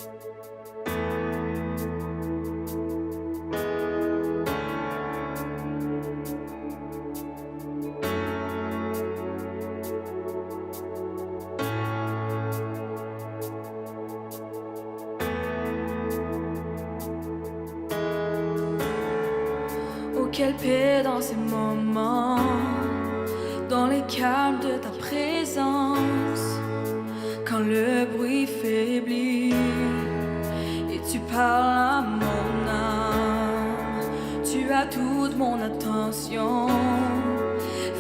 Oh, quelle paix dans ces moments, dans les calmes de ta présence, quand le bruit faiblit et tu parles à mon âme. Tu as toute mon attention,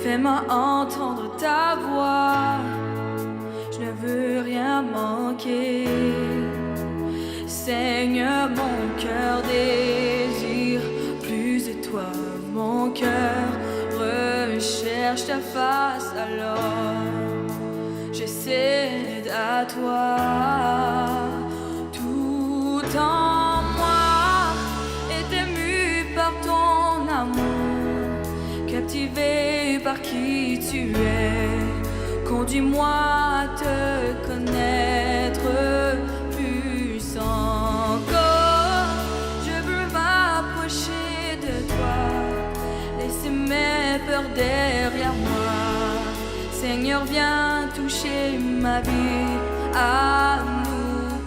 fais-moi entendre ta voix. Je ne veux rien manquer. Seigneur, mon cœur désire plus de toi. Mon cœur recherche ta face, alors je cède à toi. Tout en moi est ému par ton amour, captivé par qui tu es. Conduis-moi à te connaître plus encore. Je veux m'approcher de toi, laisser mes peurs derrière moi. Seigneur, viens toucher ma vie à nouveau.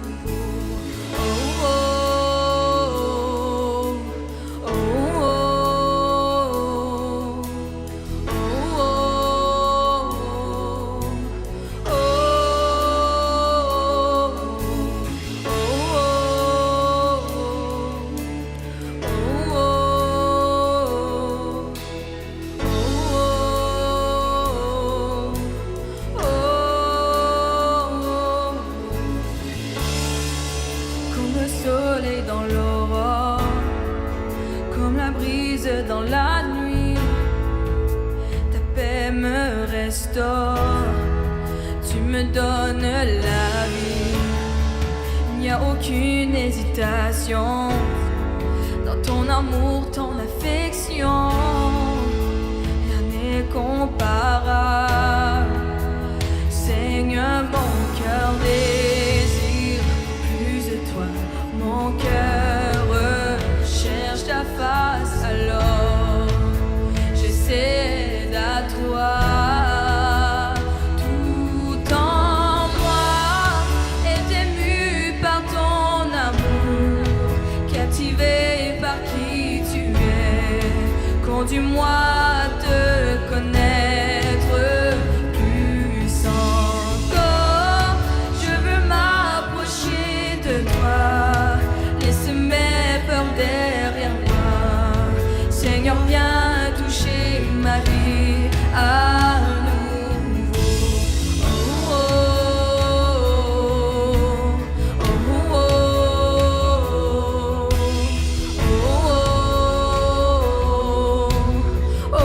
Oh, oh, oh, oh, oh, oh, soleil dans l'aurore, comme la brise dans la nuit, ta paix me restaure, tu me donnes la vie. Il n'y a aucune hésitation dans ton amour, ton affection, rien n'est comparable. Seigneur, mon cœur désire plus de toi. Mon cœur recherche ta face, alors je cède à toi. Tout en moi est ému par ton amour, captivé par qui tu es. Conduis-moi à te connaître plus encore. Je veux m'approcher de toi, laisse mes peurs derrière moi. Seigneur, viens toucher ma vie à nouveau. Oh, oh, oh, oh, oh, oh, oh.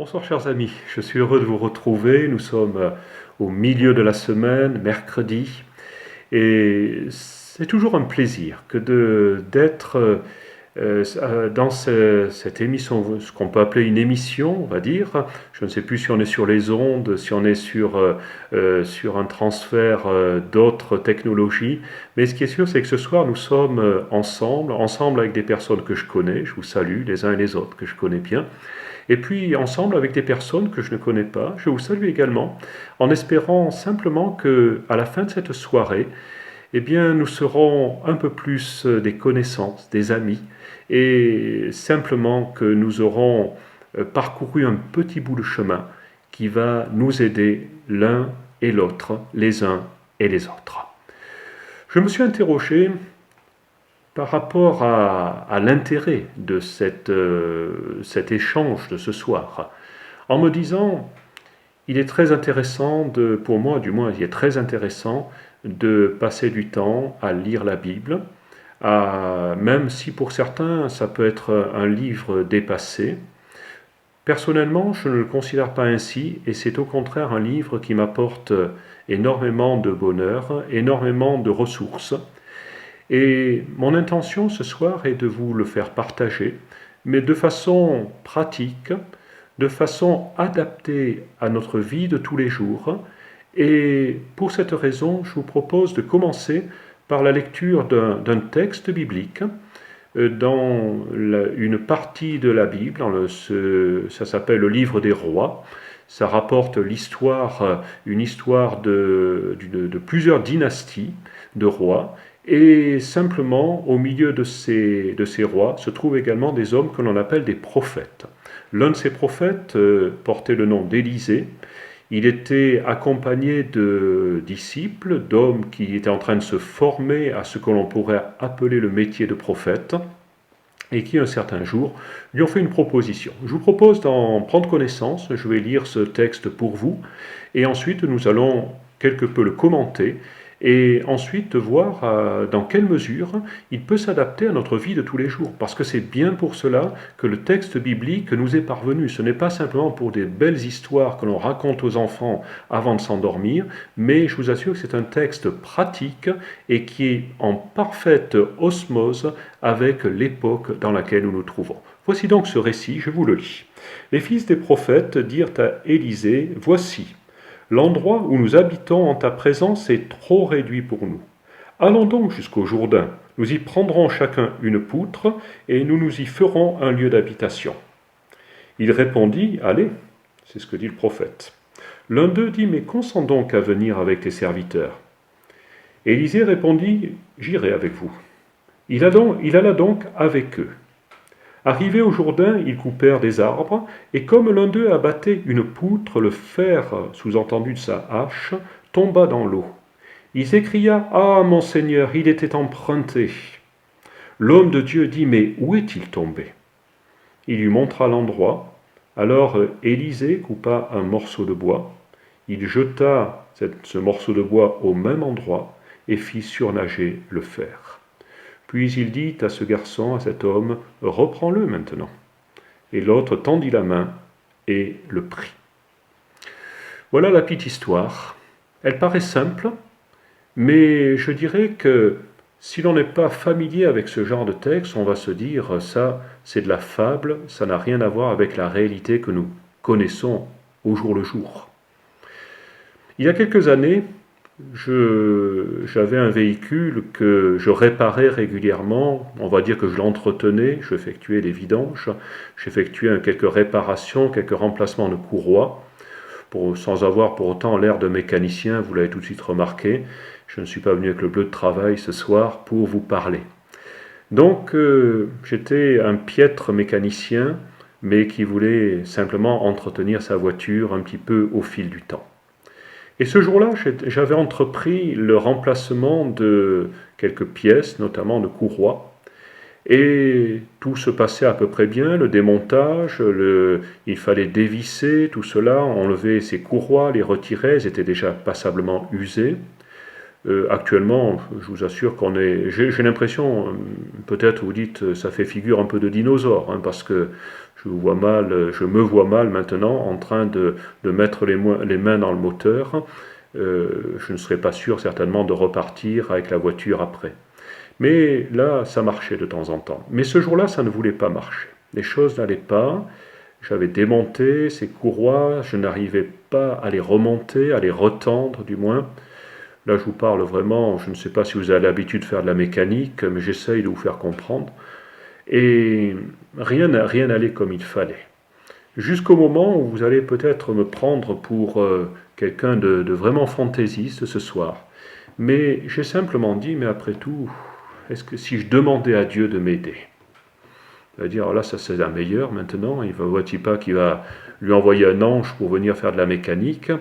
Bonsoir chers amis, je suis heureux de vous retrouver. Nous sommes au milieu de la semaine, mercredi, et c'est toujours un plaisir que d'être dans cette émission, ce qu'on peut appeler une émission, on va dire. Je ne sais plus si on est sur les ondes, si on est sur un transfert d'autres technologies, mais ce qui est sûr, c'est que ce soir, nous sommes ensemble avec des personnes que je connais, je vous salue les uns et les autres, que je connais bien, et puis ensemble avec des personnes que je ne connais pas, je vous salue également, en espérant simplement que à la fin de cette soirée, eh bien, nous serons un peu plus des connaissances, des amis, et simplement que nous aurons parcouru un petit bout de chemin qui va nous aider l'un et l'autre, les uns et les autres. Je me suis interrogé par rapport à l'intérêt de cet échange de ce soir, en me disant, il est très intéressant, pour moi du moins, il est très intéressant de passer du temps à lire la Bible, même si pour certains ça peut être un livre dépassé. Personnellement, je ne le considère pas ainsi, et c'est au contraire un livre qui m'apporte énormément de bonheur, énormément de ressources. Et mon intention ce soir est de vous le faire partager, mais de façon pratique, de façon adaptée à notre vie de tous les jours. Et pour cette raison, je vous propose de commencer par la lecture d'un texte biblique dans une partie de la Bible, ça s'appelle le livre des rois. Ça rapporte une histoire de plusieurs dynasties de rois. Et simplement, au milieu de ces rois, se trouvent également des hommes que l'on appelle des prophètes. L'un de ces prophètes portait le nom d'Élisée. Il était accompagné de disciples, d'hommes qui étaient en train de se former à ce que l'on pourrait appeler le métier de prophète, et qui un certain jour lui ont fait une proposition. Je vous propose d'en prendre connaissance, je vais lire ce texte pour vous, et ensuite nous allons quelque peu le commenter, et ensuite voir dans quelle mesure il peut s'adapter à notre vie de tous les jours. Parce que c'est bien pour cela que le texte biblique nous est parvenu. Ce n'est pas simplement pour des belles histoires que l'on raconte aux enfants avant de s'endormir, mais je vous assure que c'est un texte pratique et qui est en parfaite osmose avec l'époque dans laquelle nous nous trouvons. Voici donc ce récit, je vous le lis. Les fils des prophètes dirent à Élisée, « Voici, l'endroit où nous habitons en ta présence est trop réduit pour nous. Allons donc jusqu'au Jourdain, nous y prendrons chacun une poutre, et nous nous y ferons un lieu d'habitation. » Il répondit, « Allez, c'est ce que dit le prophète. » L'un d'eux dit, « Mais consens donc à venir avec tes serviteurs. » Élisée répondit, « J'irai avec vous. » Il alla donc avec eux. Arrivés au Jourdain, ils coupèrent des arbres, et comme l'un d'eux abattait une poutre, le fer, sous-entendu de sa hache, tomba dans l'eau. Il s'écria, « Ah, mon Seigneur, il était emprunté !» L'homme de Dieu dit, « Mais où est-il tombé ?» Il lui montra l'endroit. Alors Élisée coupa un morceau de bois. Il jeta ce morceau de bois au même endroit et fit surnager le fer. Puis il dit à ce garçon, à cet homme, « Reprends-le maintenant. » Et l'autre tendit la main et le prit. Voilà la petite histoire. Elle paraît simple, mais je dirais que si l'on n'est pas familier avec ce genre de texte, on va se dire, ça c'est de la fable, ça n'a rien à voir avec la réalité que nous connaissons au jour le jour. Il y a quelques années, j'avais un véhicule que je réparais régulièrement, on va dire que je l'entretenais, j'effectuais des vidanges, j'effectuais quelques réparations, quelques remplacements de courroies, sans avoir pour autant l'air de mécanicien, vous l'avez tout de suite remarqué, je ne suis pas venu avec le bleu de travail ce soir pour vous parler. Donc j'étais un piètre mécanicien, mais qui voulait simplement entretenir sa voiture un petit peu au fil du temps. Et ce jour-là, j'avais entrepris le remplacement de quelques pièces, notamment de courroies, et tout se passait à peu près bien, le démontage, il fallait dévisser tout cela, enlever ces courroies, les retirer, elles étaient déjà passablement usées. Actuellement, je vous assure qu'on est... J'ai l'impression, peut-être vous dites, ça fait figure un peu de dinosaure, hein, parce que je me vois mal maintenant en train de mettre les mains dans le moteur. Je ne serais pas sûr certainement de repartir avec la voiture après. Mais là, ça marchait de temps en temps. Mais ce jour-là, ça ne voulait pas marcher. Les choses n'allaient pas. J'avais démonté ces courroies, je n'arrivais pas à les remonter, à les retendre du moins. Là, je vous parle vraiment, je ne sais pas si vous avez l'habitude de faire de la mécanique, mais j'essaye de vous faire comprendre. Et rien n'allait comme il fallait. Jusqu'au moment où vous allez peut-être me prendre pour quelqu'un de vraiment fantaisiste ce soir. Mais j'ai simplement dit, mais après tout, est-ce que si je demandais à Dieu de m'aider, c'est-à-dire, là, ça c'est la meilleure maintenant, il ne voit-il pas qu'il va lui envoyer un ange pour venir faire de la mécanique.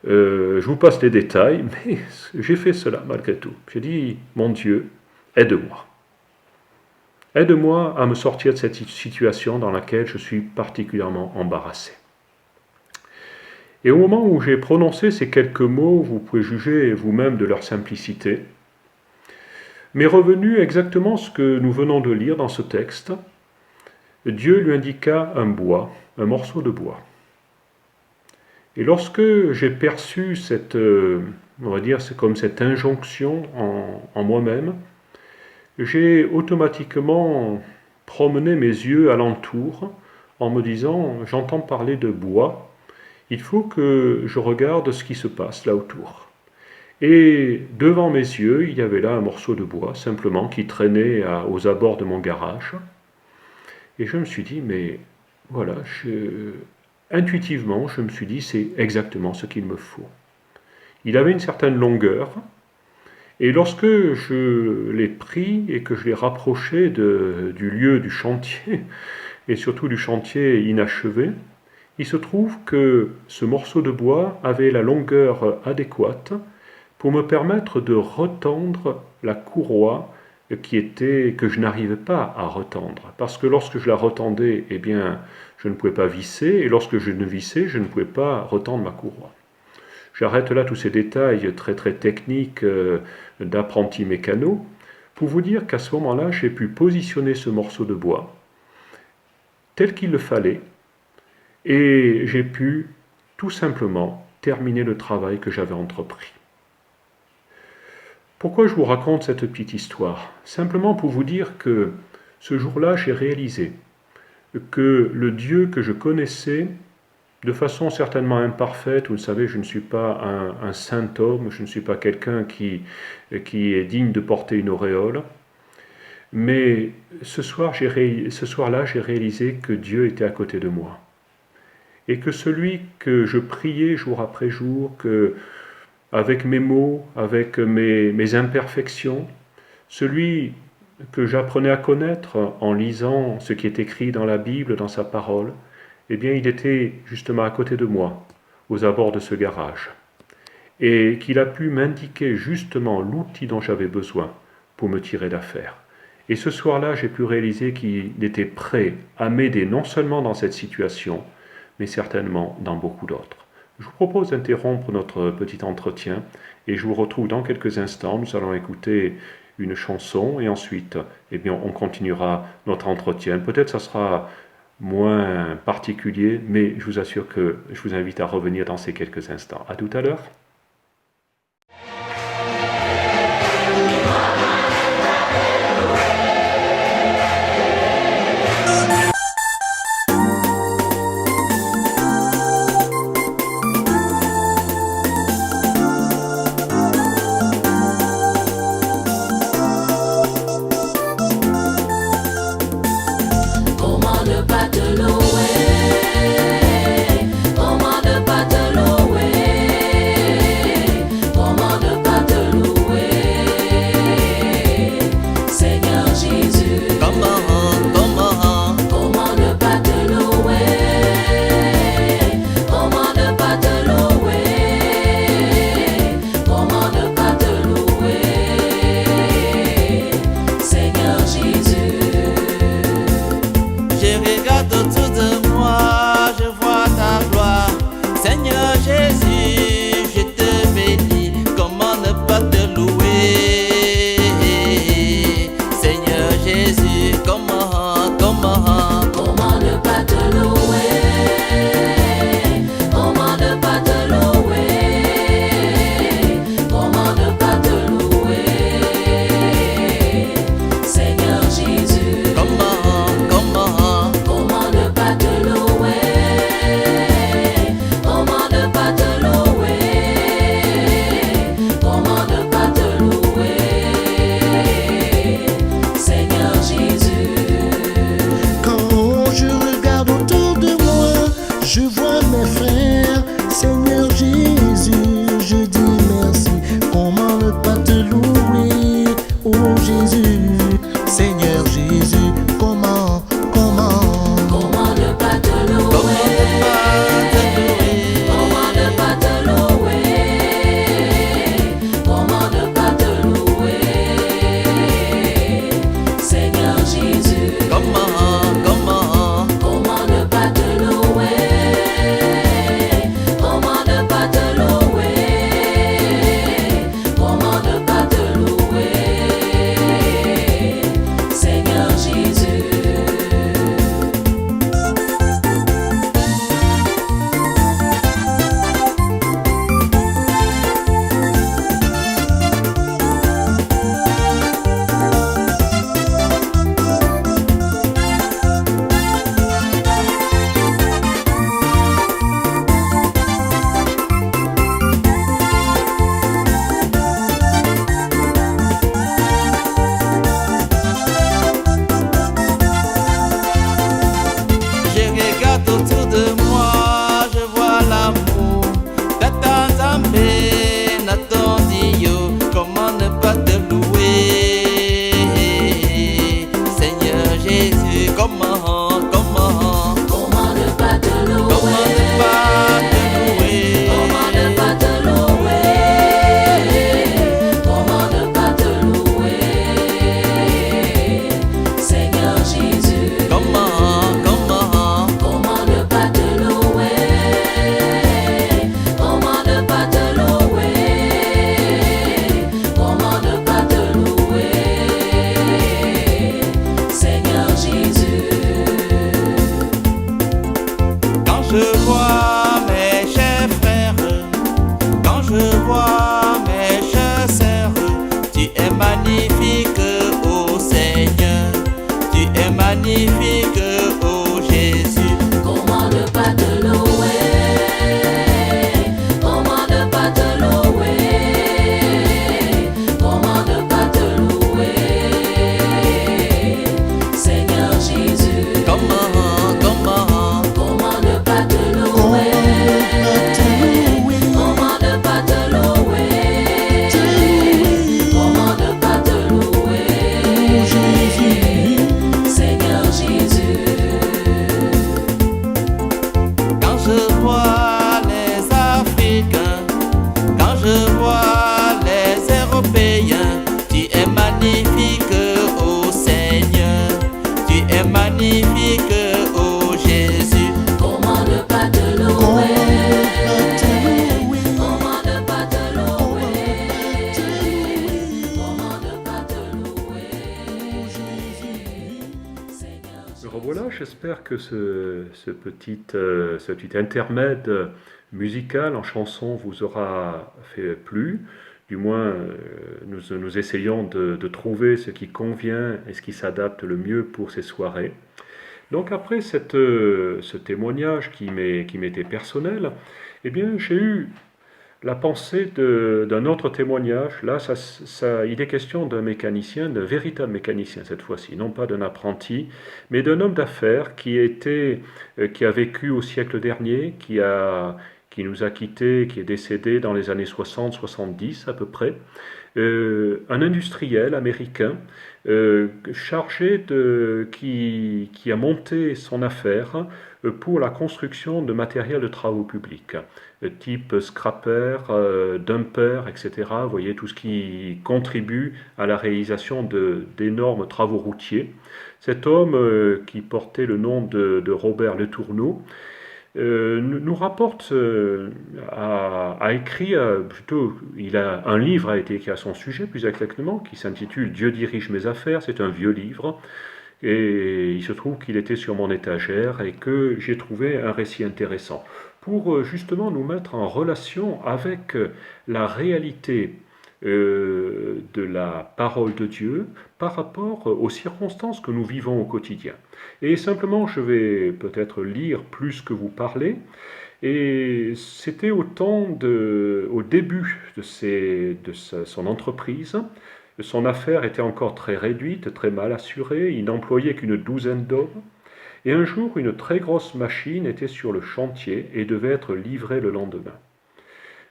Je vous passe les détails, mais j'ai fait cela malgré tout. J'ai dit, mon Dieu, aide-moi. Aide-moi à me sortir de cette situation dans laquelle je suis particulièrement embarrassé. Et au moment où j'ai prononcé ces quelques mots, vous pouvez juger vous-même de leur simplicité, m'est revenu exactement ce que nous venons de lire dans ce texte. Dieu lui indiqua un morceau de bois. Et lorsque j'ai perçu cette, on va dire, c'est comme cette injonction en moi-même, j'ai automatiquement promené mes yeux alentour en me disant, j'entends parler de bois, il faut que je regarde ce qui se passe là autour. Et devant mes yeux, il y avait là un morceau de bois, simplement, qui traînait aux abords de mon garage. Et je me suis dit, mais voilà, intuitivement, je me suis dit, c'est exactement ce qu'il me faut. Il avait une certaine longueur, et lorsque je l'ai pris et que je l'ai rapproché du lieu du chantier, et surtout du chantier inachevé, il se trouve que ce morceau de bois avait la longueur adéquate pour me permettre de retendre la courroie que je n'arrivais pas à retendre. Parce que lorsque je la retendais, eh bien, je ne pouvais pas visser, et lorsque je ne vissais, je ne pouvais pas retendre ma courroie. J'arrête là tous ces détails très très techniques d'apprenti mécano, pour vous dire qu'à ce moment-là, j'ai pu positionner ce morceau de bois tel qu'il le fallait, et j'ai pu tout simplement terminer le travail que j'avais entrepris. Pourquoi je vous raconte cette petite histoire? Simplement pour vous dire que ce jour-là, j'ai réalisé que le Dieu que je connaissais, de façon certainement imparfaite, vous savez, je ne suis pas un saint homme, je ne suis pas quelqu'un qui est digne de porter une auréole, mais ce soir-là, j'ai réalisé que Dieu était à côté de moi. Et que celui que je priais jour après jour, avec mes mots, avec mes imperfections, celui que j'apprenais à connaître en lisant ce qui est écrit dans la Bible, dans sa parole, eh bien il était justement à côté de moi, aux abords de ce garage, et qu'il a pu m'indiquer justement l'outil dont j'avais besoin pour me tirer d'affaire. Et ce soir-là, j'ai pu réaliser qu'il était prêt à m'aider non seulement dans cette situation, mais certainement dans beaucoup d'autres. Je vous propose d'interrompre notre petit entretien et je vous retrouve dans quelques instants. Nous allons écouter une chanson et ensuite, eh bien, on continuera notre entretien. Peut-être ça sera moins particulier, mais je vous assure que je vous invite à revenir dans ces quelques instants. À tout à l'heure. Comment ne pas te louer? Comment ne pas te louer? j'espère que ce petit intermède musical en chanson vous aura fait plu. Du moins, nous essayons de trouver ce qui convient et ce qui s'adapte le mieux pour ces soirées. Donc après ce témoignage qui m'était personnel, eh bien j'ai eu la pensée d'un autre témoignage. Là, il est question d'un mécanicien, d'un véritable mécanicien cette fois-ci, non pas d'un apprenti, mais d'un homme d'affaires qui a vécu au siècle dernier, qui nous a quittés, qui est décédé dans les années 60-70 à peu près. Un industriel américain qui a monté son affaire pour la construction de matériel de travaux publics, type scrapper, dumper, etc. Vous voyez, tout ce qui contribue à la réalisation d'énormes travaux routiers. Cet homme, qui portait le nom de Robert Letourneau, nous rapporte, a écrit, un livre a été écrit à son sujet, plus exactement, qui s'intitule Dieu dirige mes affaires. C'est un vieux livre, et il se trouve qu'il était sur mon étagère et que j'ai trouvé un récit intéressant pour justement nous mettre en relation avec la réalité de la parole de Dieu par rapport aux circonstances que nous vivons au quotidien. Et simplement, je vais peut-être lire plus que vous parler. Et c'était au début de son entreprise. Son affaire était encore très réduite, très mal assurée. Il n'employait qu'une douzaine d'hommes. Et un jour, une très grosse machine était sur le chantier et devait être livrée le lendemain.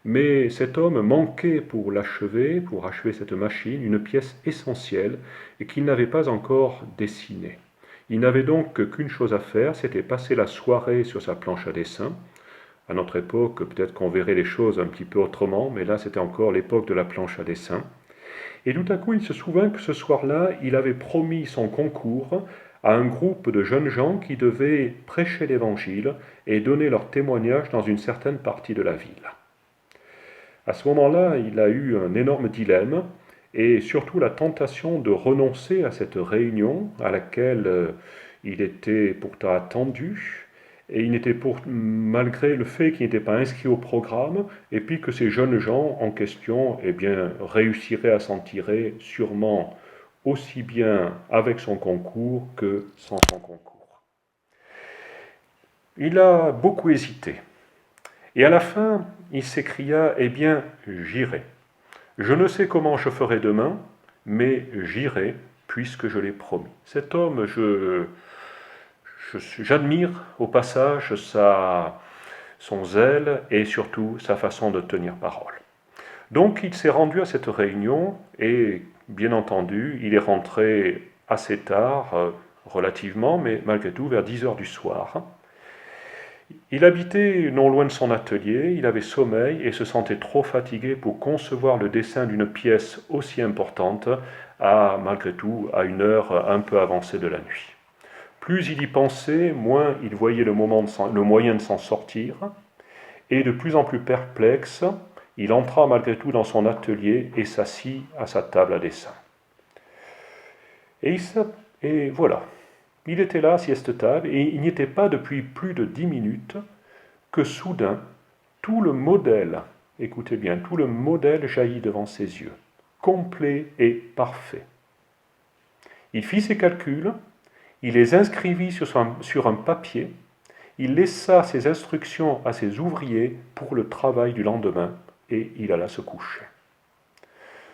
Mais cet homme manquait pour achever cette machine, une pièce essentielle et qu'il n'avait pas encore dessinée. Il n'avait donc qu'une chose à faire, c'était passer la soirée sur sa planche à dessin. À notre époque, peut-être qu'on verrait les choses un petit peu autrement, mais là c'était encore l'époque de la planche à dessin. Et tout à coup, il se souvint que ce soir-là, il avait promis son concours à un groupe de jeunes gens qui devaient prêcher l'Évangile et donner leur témoignage dans une certaine partie de la ville. À ce moment-là, il a eu un énorme dilemme et surtout la tentation de renoncer à cette réunion à laquelle il était pourtant attendu, et il n'était malgré le fait qu'il n'était pas inscrit au programme, et puis que ces jeunes gens en question réussiraient à s'en tirer sûrement aussi bien avec son concours que sans son concours. Il a beaucoup hésité. Et à la fin, il s'écria « Eh bien, j'irai. Je ne sais comment je ferai demain, mais j'irai, puisque je l'ai promis. » Cet homme, j'admire au passage son zèle et surtout sa façon de tenir parole. Donc il s'est rendu à cette réunion et, bien entendu, il est rentré assez tard, relativement, mais malgré tout vers 10 heures du soir. Il habitait non loin de son atelier, il avait sommeil et se sentait trop fatigué pour concevoir le dessin d'une pièce aussi importante, malgré tout, à une heure un peu avancée de la nuit. Plus il y pensait, moins il voyait le moyen de s'en sortir, et de plus en plus perplexe, il entra malgré tout dans son atelier et s'assit à sa table à dessin. Et voilà. Il était là, assis à cette table, et il n'y était pas depuis plus de 10 minutes que soudain, tout le modèle, écoutez bien, tout le modèle jaillit devant ses yeux, complet et parfait. Il fit ses calculs, il les inscrivit sur un papier, il laissa ses instructions à ses ouvriers pour le travail du lendemain, et il alla se coucher.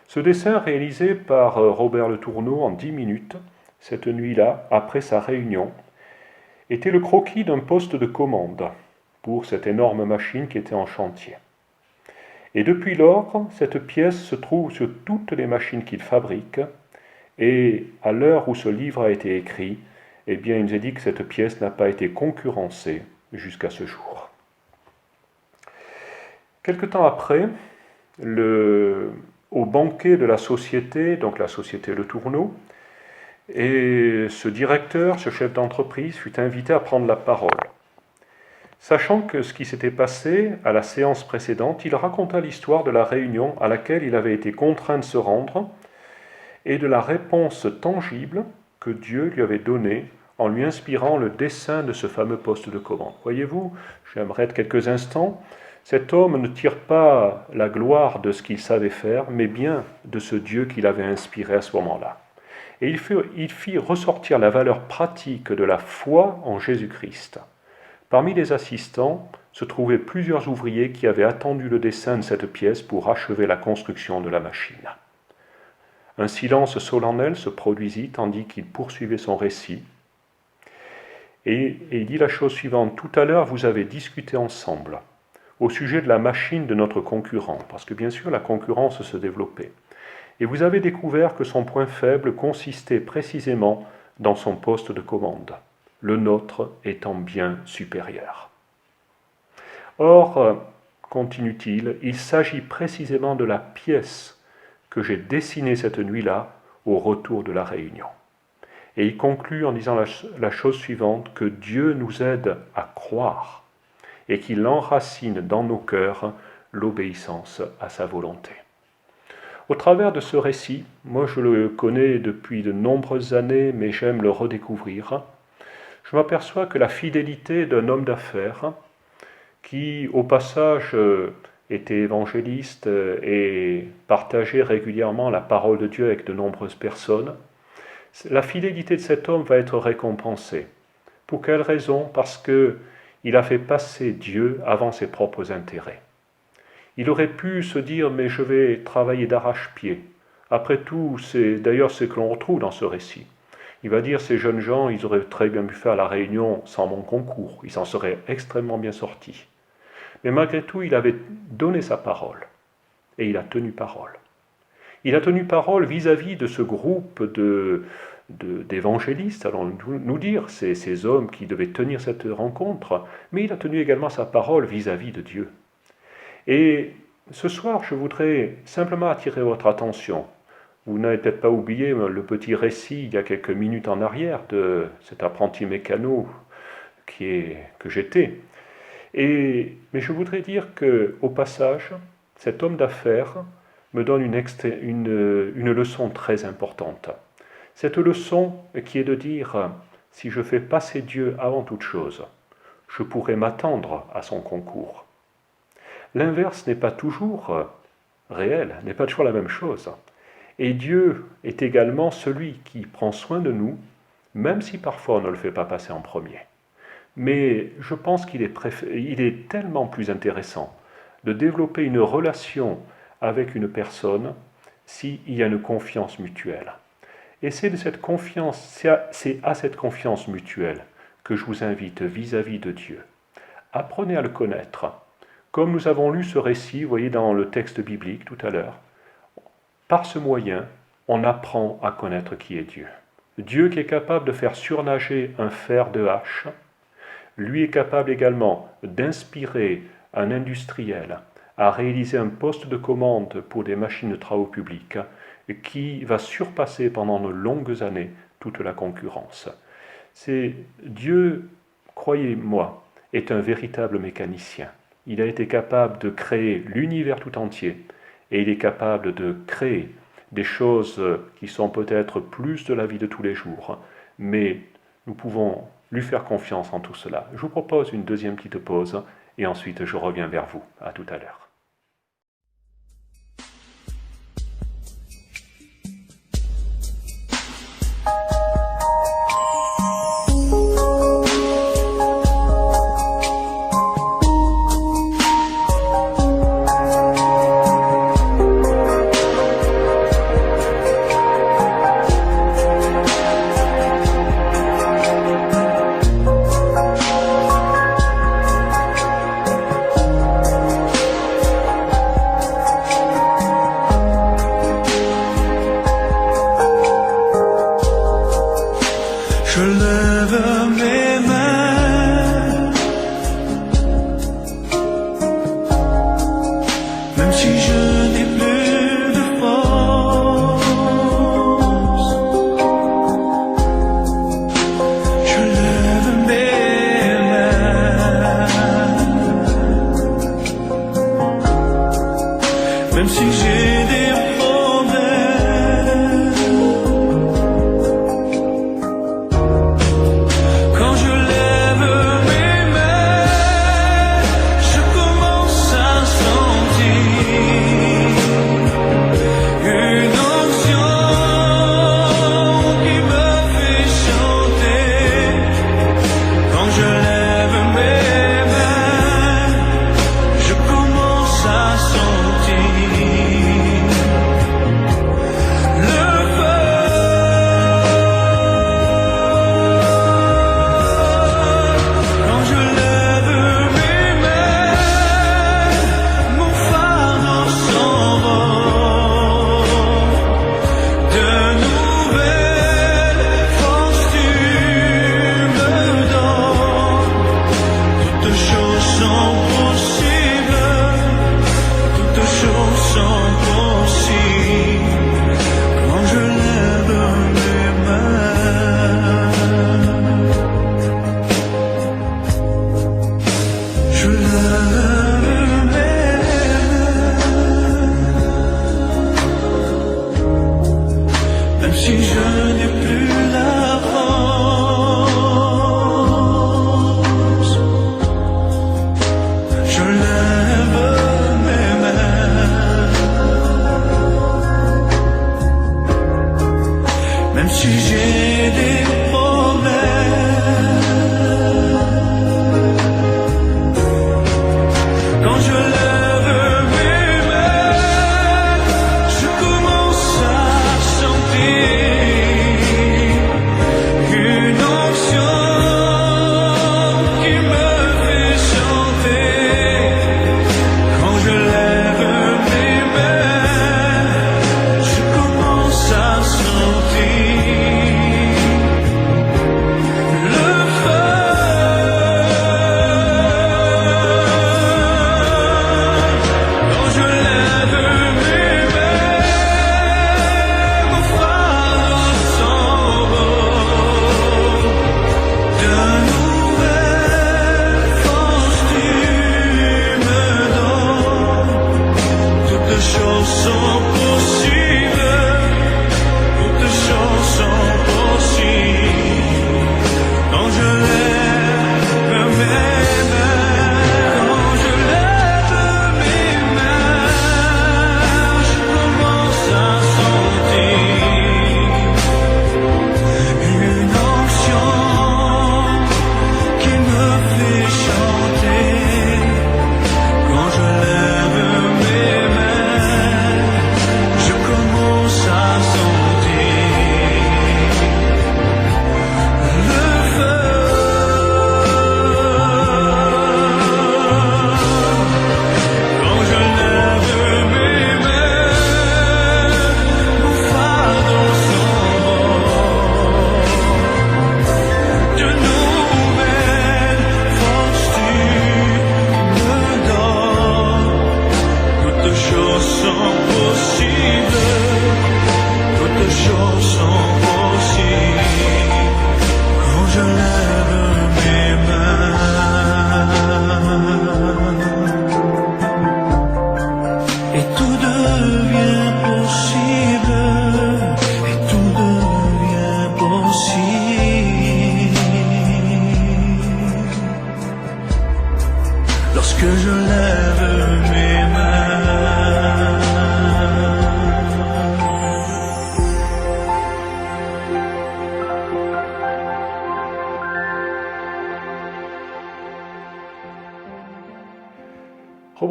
Ce dessin réalisé par Robert Letourneau en 10 minutes, cette nuit-là, après sa réunion, était le croquis d'un poste de commande pour cette énorme machine qui était en chantier. Et depuis lors, cette pièce se trouve sur toutes les machines qu'il fabrique, et à l'heure où ce livre a été écrit, il nous est dit que cette pièce n'a pas été concurrencée jusqu'à ce jour. Quelque temps après, au banquet de la société, donc la société Letourneau, et ce directeur, ce chef d'entreprise, fut invité à prendre la parole. Sachant que ce qui s'était passé à la séance précédente, il raconta l'histoire de la réunion à laquelle il avait été contraint de se rendre et de la réponse tangible que Dieu lui avait donnée en lui inspirant le dessin de ce fameux poste de commande. Voyez-vous, j'aimerais quelques instants, cet homme ne tire pas la gloire de ce qu'il savait faire, mais bien de ce Dieu qu'il avait inspiré à ce moment-là. Et il fit ressortir la valeur pratique de la foi en Jésus-Christ. Parmi les assistants se trouvaient plusieurs ouvriers qui avaient attendu le dessin de cette pièce pour achever la construction de la machine. Un silence solennel se produisit tandis qu'il poursuivait son récit. Et il dit la chose suivante: tout à l'heure, vous avez discuté ensemble au sujet de la machine de notre concurrent, parce que bien sûr la concurrence se développait. Et vous avez découvert que son point faible consistait précisément dans son poste de commande, le nôtre étant bien supérieur. Or, continue-t-il, il s'agit précisément de la pièce que j'ai dessinée cette nuit-là au retour de la réunion. Et il conclut en disant la chose suivante, que Dieu nous aide à croire et qu'il enracine dans nos cœurs l'obéissance à sa volonté. Au travers de ce récit, moi je le connais depuis de nombreuses années, mais j'aime le redécouvrir, je m'aperçois que la fidélité d'un homme d'affaires qui, au passage, était évangéliste et partageait régulièrement la parole de Dieu avec de nombreuses personnes, la fidélité de cet homme va être récompensée. Pour quelle raison? Parce qu'il a fait passer Dieu avant ses propres intérêts. Il aurait pu se dire, mais je vais travailler d'arrache-pied. Après tout, c'est d'ailleurs ce que l'on retrouve dans ce récit. Il va dire, ces jeunes gens, ils auraient très bien pu faire la réunion sans mon concours. Ils s'en seraient extrêmement bien sortis. Mais malgré tout, il avait donné sa parole. Et il a tenu parole. Il a tenu parole vis-à-vis de ce groupe d'évangélistes, allons nous dire, ces hommes qui devaient tenir cette rencontre, mais il a tenu également sa parole vis-à-vis de Dieu. Et ce soir, je voudrais simplement attirer votre attention. Vous n'avez peut-être pas oublié le petit récit il y a quelques minutes en arrière de cet apprenti mécano que j'étais. Mais je voudrais dire qu'au passage, cet homme d'affaires me donne une leçon très importante. Cette leçon qui est de dire, si je fais passer Dieu avant toute chose, je pourrais m'attendre à son concours. L'inverse n'est pas toujours réel, n'est pas toujours la même chose. Et Dieu est également celui qui prend soin de nous, même si parfois on ne le fait pas passer en premier. Mais je pense qu'il est tellement plus intéressant de développer une relation avec une personne s'il y a une confiance mutuelle. Et c'est à cette confiance mutuelle que je vous invite vis-à-vis de Dieu. Apprenez à le connaître. Comme nous avons lu ce récit, vous voyez dans le texte biblique tout à l'heure, par ce moyen, on apprend à connaître qui est Dieu. Dieu qui est capable de faire surnager un fer de hache, lui est capable également d'inspirer un industriel à réaliser un poste de commande pour des machines de travaux publics qui va surpasser pendant de longues années toute la concurrence. C'est Dieu, croyez-moi, est un véritable mécanicien. Il a été capable de créer l'univers tout entier et il est capable de créer des choses qui sont peut-être plus de la vie de tous les jours, mais nous pouvons lui faire confiance en tout cela. Je vous propose une deuxième petite pause et ensuite je reviens vers vous. À tout à l'heure.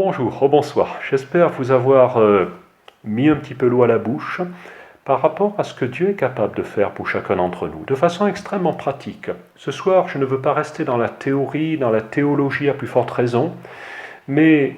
Rebonjour, rebonsoir. J'espère vous avoir mis un petit peu l'eau à la bouche par rapport à ce que Dieu est capable de faire pour chacun d'entre nous, de façon extrêmement pratique. Ce soir, je ne veux pas rester dans la théorie, dans la théologie à plus forte raison, mais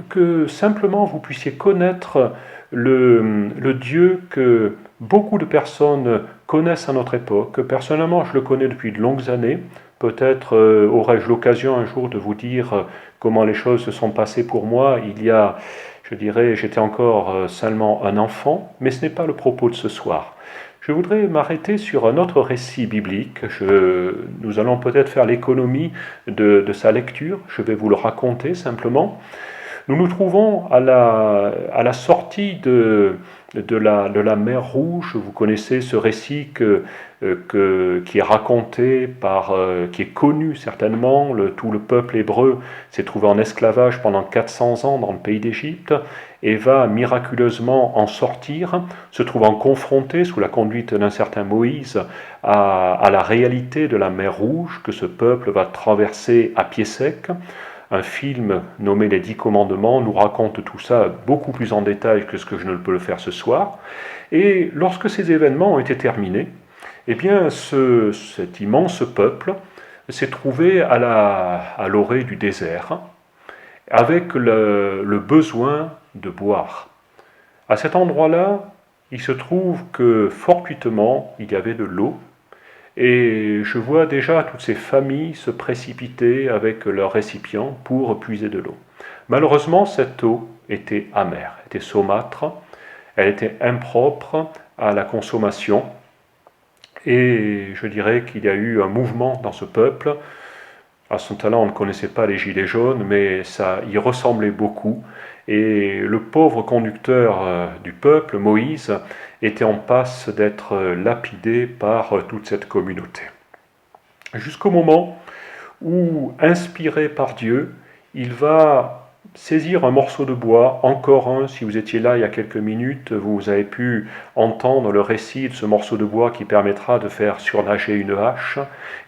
que simplement vous puissiez connaître le Dieu que beaucoup de personnes connaissent à notre époque. Personnellement, je le connais depuis de longues années. Peut-être aurai-je l'occasion un jour de vous dire comment les choses se sont passées pour moi. Il y a, je dirais, j'étais encore seulement un enfant, mais ce n'est pas le propos de ce soir. Je voudrais m'arrêter sur un autre récit biblique. Nous allons peut-être faire l'économie de sa lecture. Je vais vous le raconter simplement. Nous nous trouvons à la sortie de la mer Rouge. Vous connaissez ce récit qui est raconté qui est connu certainement. Tout le peuple hébreu s'est trouvé en esclavage pendant 400 ans dans le pays d'Égypte et va miraculeusement en sortir, se trouvant confronté sous la conduite d'un certain Moïse à la réalité de la mer Rouge que ce peuple va traverser à pied sec. Un film nommé Les 10 Commandements nous raconte tout ça beaucoup plus en détail que ce que je ne peux le faire ce soir. Et lorsque ces événements ont été terminés, eh bien cet immense peuple s'est trouvé à l'orée du désert avec le besoin de boire. À cet endroit-là, il se trouve que fortuitement, il y avait de l'eau. Et je vois déjà toutes ces familles se précipiter avec leurs récipients pour puiser de l'eau. Malheureusement, cette eau était amère, était saumâtre, elle était impropre à la consommation. Et je dirais qu'il y a eu un mouvement dans ce peuple. À son talent, on ne connaissait pas les gilets jaunes, mais ça y ressemblait beaucoup. Et le pauvre conducteur du peuple, Moïse, était en passe d'être lapidé par toute cette communauté. Jusqu'au moment où, inspiré par Dieu, il va saisir un morceau de bois, encore un, si vous étiez là il y a quelques minutes, vous avez pu entendre le récit de ce morceau de bois qui permettra de faire surnager une hache.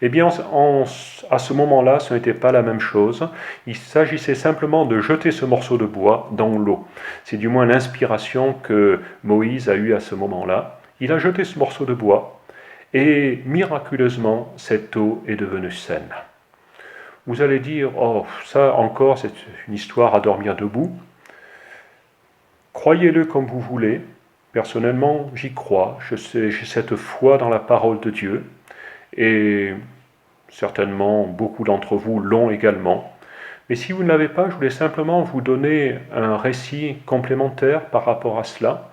Eh bien, à ce moment-là, ce n'était pas la même chose. Il s'agissait simplement de jeter ce morceau de bois dans l'eau. C'est du moins l'inspiration que Moïse a eue à ce moment-là. Il a jeté ce morceau de bois et miraculeusement, cette eau est devenue saine. Vous allez dire, oh, ça encore, c'est une histoire à dormir debout. Croyez-le comme vous voulez. Personnellement, j'y crois. J'ai cette foi dans la parole de Dieu. Et certainement, beaucoup d'entre vous l'ont également. Mais si vous ne l'avez pas, je voulais simplement vous donner un récit complémentaire par rapport à cela,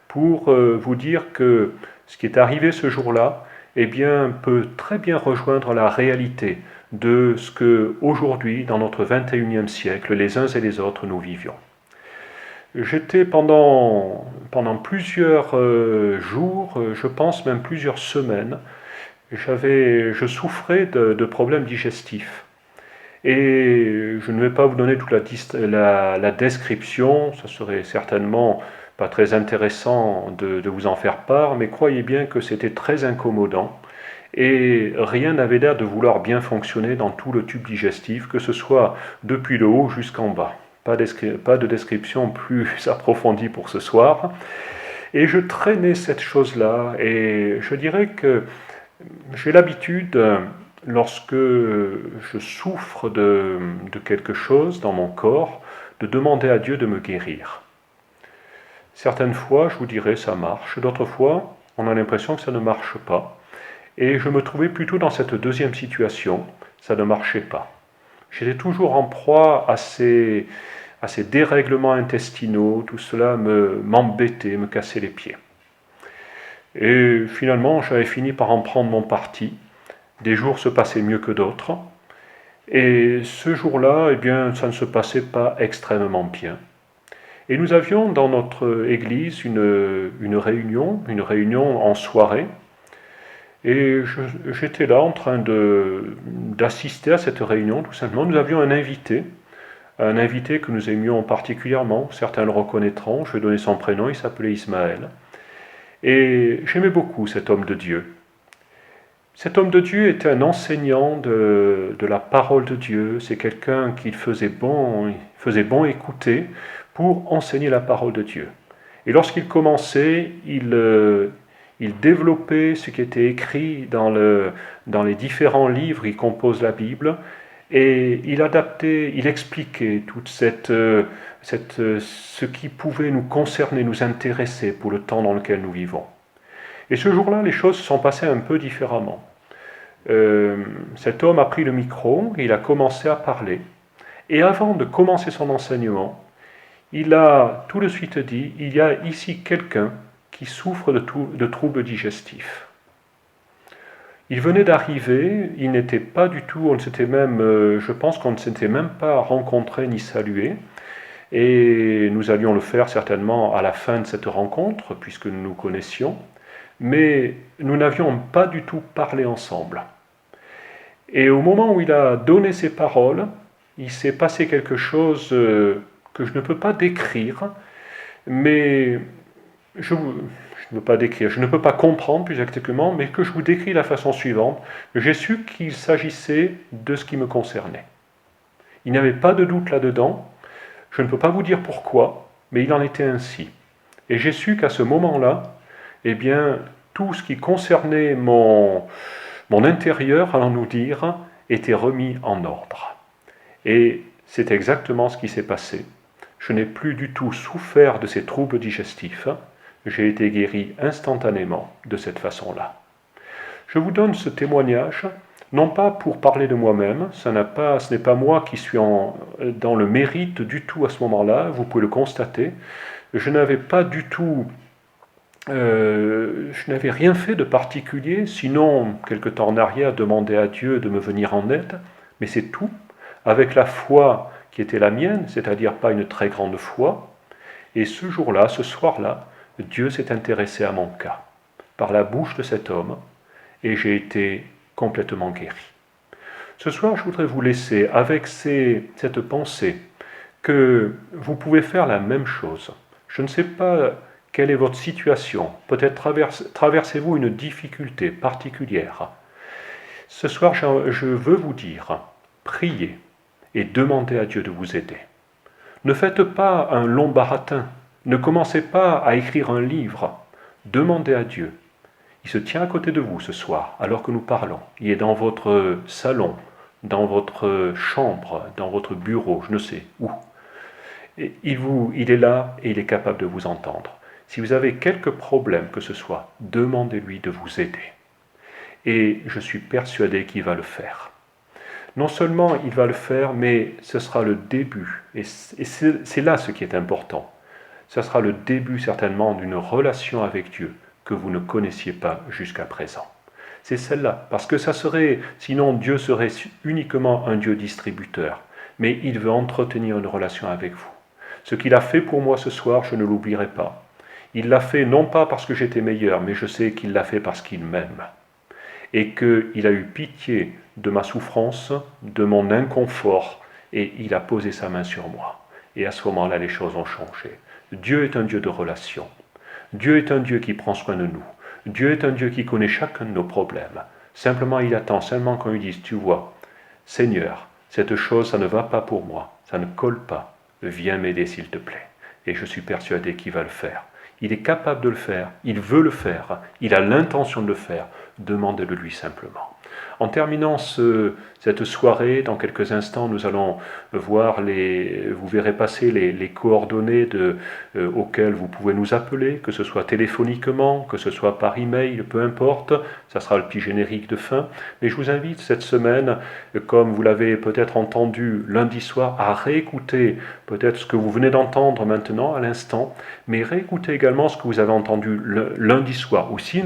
pour vous dire que ce qui est arrivé ce jour-là, eh bien, peut très bien rejoindre la réalité de ce que aujourd'hui, dans notre 21e siècle, les uns et les autres, nous vivions. J'étais pendant plusieurs jours, je pense même plusieurs semaines, je souffrais de problèmes digestifs. Et je ne vais pas vous donner toute la description, ça serait certainement pas très intéressant de vous en faire part, mais croyez bien que c'était très incommodant. Et rien n'avait l'air de vouloir bien fonctionner dans tout le tube digestif, que ce soit depuis le haut jusqu'en bas. Pas de description plus approfondie pour ce soir. Et je traînais cette chose-là, et je dirais que j'ai l'habitude, lorsque je souffre de quelque chose dans mon corps, de demander à Dieu de me guérir. Certaines fois, je vous dirais, ça marche. D'autres fois, on a l'impression que ça ne marche pas. Et je me trouvais plutôt dans cette deuxième situation, ça ne marchait pas. J'étais toujours en proie à ces dérèglements intestinaux, tout cela m'embêtait, me cassait les pieds. Et finalement, j'avais fini par en prendre mon parti. Des jours se passaient mieux que d'autres. Et ce jour-là, eh bien, ça ne se passait pas extrêmement bien. Et nous avions dans notre église une réunion en soirée. Et j'étais là en train d'assister à cette réunion, tout simplement. Nous avions un invité que nous aimions particulièrement, certains le reconnaîtront, je vais donner son prénom, il s'appelait Ismaël. Et j'aimais beaucoup cet homme de Dieu. Cet homme de Dieu était un enseignant de la parole de Dieu. C'est quelqu'un qu'il faisait bon écouter pour enseigner la parole de Dieu. Et lorsqu'il commençait, il développait ce qui était écrit dans les différents livres qui composent la Bible, et il adaptait, il expliquait toute ce qui pouvait nous concerner, nous intéresser pour le temps dans lequel nous vivons. Et ce jour-là, les choses se sont passées un peu différemment. Cet homme a pris le micro, il a commencé à parler, et avant de commencer son enseignement, il a tout de suite dit, il y a ici quelqu'un qui souffre de troubles digestifs. Il venait d'arriver, il n'était pas du tout, je pense qu'on ne s'était même pas rencontré ni salué, et nous allions le faire certainement à la fin de cette rencontre, puisque nous nous connaissions, mais nous n'avions pas du tout parlé ensemble. Et au moment où il a donné ses paroles, il s'est passé quelque chose que je ne peux pas décrire, mais je ne peux pas comprendre plus exactement, mais que je vous décris de la façon suivante. J'ai su qu'il s'agissait de ce qui me concernait. Il n'y avait pas de doute là-dedans. Je ne peux pas vous dire pourquoi, mais il en était ainsi. Et j'ai su qu'à ce moment-là, eh bien, tout ce qui concernait mon intérieur, allons-nous dire, était remis en ordre. Et c'est exactement ce qui s'est passé. Je n'ai plus du tout souffert de ces troubles digestifs. J'ai été guéri instantanément de cette façon-là. Je vous donne ce témoignage, non pas pour parler de moi-même, ce n'est pas moi qui suis dans le mérite du tout à ce moment-là, vous pouvez le constater. Je n'avais pas du tout, je n'avais rien fait de particulier, sinon, quelque temps en arrière, demander à Dieu de me venir en aide, mais c'est tout, avec la foi qui était la mienne, c'est-à-dire pas une très grande foi. Et ce jour-là, ce soir-là, Dieu s'est intéressé à mon cas, par la bouche de cet homme, et j'ai été complètement guéri. Ce soir, je voudrais vous laisser avec cette pensée que vous pouvez faire la même chose. Je ne sais pas quelle est votre situation, peut-être traversez-vous une difficulté particulière. Ce soir, je veux vous dire, priez et demandez à Dieu de vous aider. Ne faites pas un long baratin, ne commencez pas à écrire un livre, demandez à Dieu. Il se tient à côté de vous ce soir, alors que nous parlons. Il est dans votre salon, dans votre chambre, dans votre bureau, je ne sais où. Et il est là et il est capable de vous entendre. Si vous avez quelques problèmes que ce soit, demandez-lui de vous aider. Et je suis persuadé qu'il va le faire. Non seulement il va le faire, mais ce sera le début. Et c'est là ce qui est important. Ce sera le début certainement d'une relation avec Dieu que vous ne connaissiez pas jusqu'à présent. C'est celle-là, parce que sinon Dieu serait uniquement un Dieu distributeur, mais il veut entretenir une relation avec vous. Ce qu'il a fait pour moi ce soir, je ne l'oublierai pas. Il l'a fait non pas parce que j'étais meilleur, mais je sais qu'il l'a fait parce qu'il m'aime. Et qu'il a eu pitié de ma souffrance, de mon inconfort, et il a posé sa main sur moi. Et à ce moment-là, les choses ont changé. Dieu est un Dieu de relation. Dieu est un Dieu qui prend soin de nous. Dieu est un Dieu qui connaît chacun de nos problèmes. Simplement, il attend seulement qu'on lui dise, tu vois, Seigneur, cette chose, ça ne va pas pour moi, ça ne colle pas. Viens m'aider s'il te plaît. Et je suis persuadé qu'il va le faire. Il est capable de le faire, il veut le faire, il a l'intention de le faire. Demandez-le lui simplement. En terminant cette soirée, dans quelques instants, nous allons voir vous verrez passer les coordonnées auxquelles vous pouvez nous appeler, que ce soit téléphoniquement, que ce soit par email, peu importe, ça sera le petit générique de fin. Mais je vous invite cette semaine, comme vous l'avez peut-être entendu lundi soir, à réécouter peut-être ce que vous venez d'entendre maintenant, à l'instant, mais réécoutez également ce que vous avez entendu lundi soir, ou si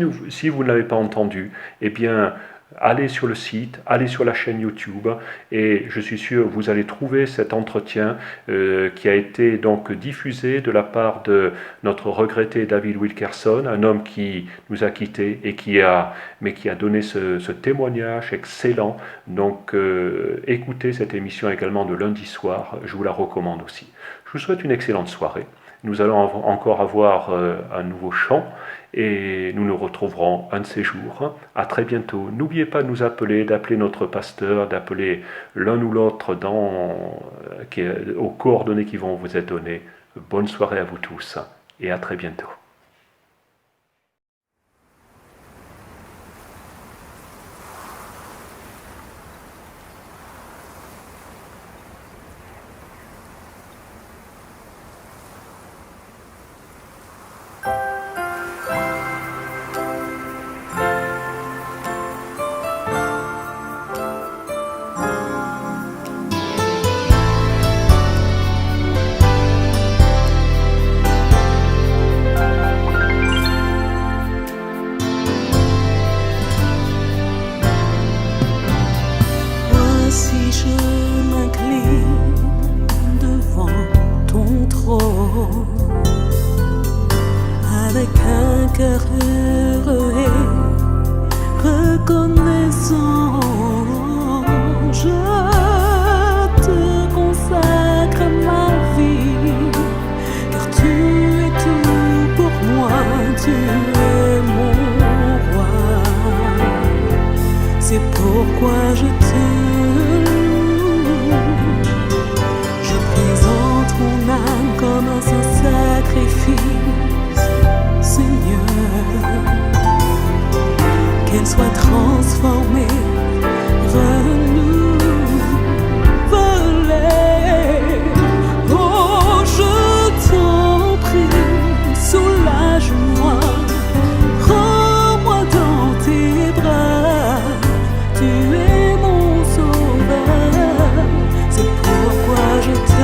vous ne l'avez pas entendu, eh bien, allez sur le site, allez sur la chaîne YouTube et je suis sûr que vous allez trouver cet entretien qui a été donc diffusé de la part de notre regretté David Wilkerson, un homme qui nous a quittés et qui a donné ce témoignage excellent. Donc écoutez cette émission également de lundi soir, je vous la recommande aussi. Je vous souhaite une excellente soirée nous allons encore avoir un nouveau chant et nous nous retrouverons un de ces jours. À très bientôt. N'oubliez pas de nous appeler, d'appeler notre pasteur, d'appeler l'un ou l'autre aux coordonnées qui vont vous être données. Bonne soirée à vous tous et à très bientôt. Si je m'incline devant ton trône avec un cœur heureux et reconnaissant, je te consacre ma vie, car tu es tout pour moi, tu es mon roi. C'est pourquoi je te comme un saint sacrifice, Seigneur, qu'elle soit transformée, renouvelée. Oh, je t'en prie, soulage-moi, prends-moi dans tes bras, tu es mon sauveur, c'est pourquoi je te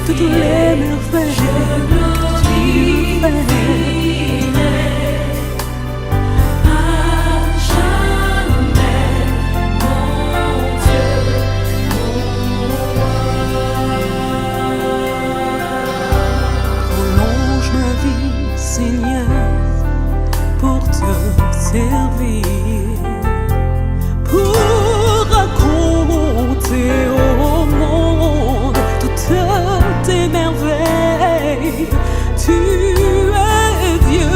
toutes les merveilles que tu fais. À jamais, mon Dieu, mon roi. Prolonge ma vie, Seigneur, pour te servir, pour raconter au monde tes merveilles. Tu es Dieu,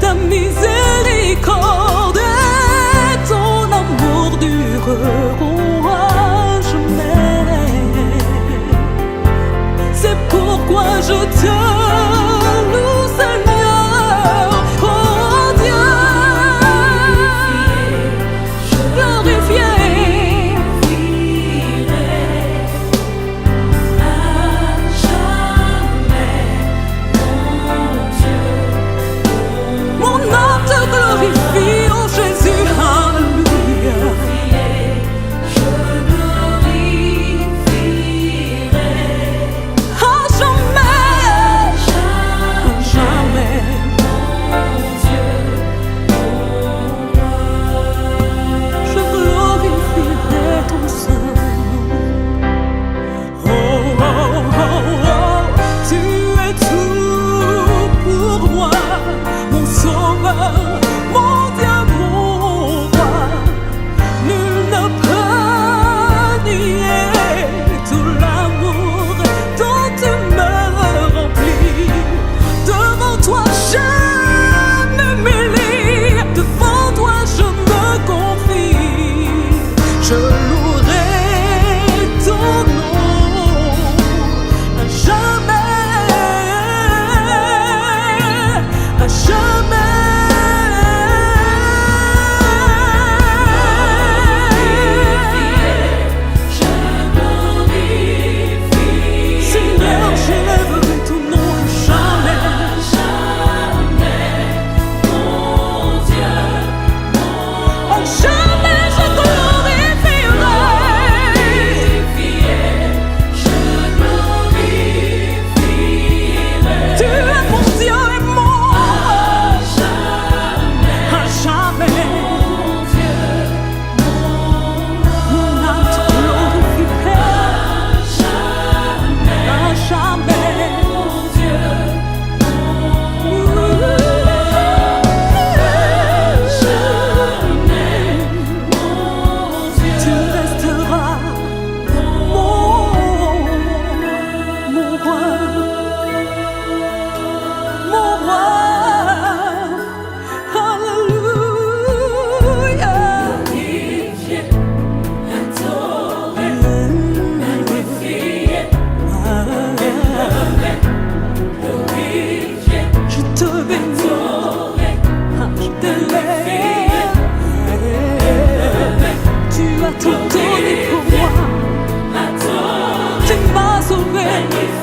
ta miséricorde et ton amour dureront à jamais. C'est pourquoi je te loue, Seigneur, oh Dieu. sauver. Magnifique.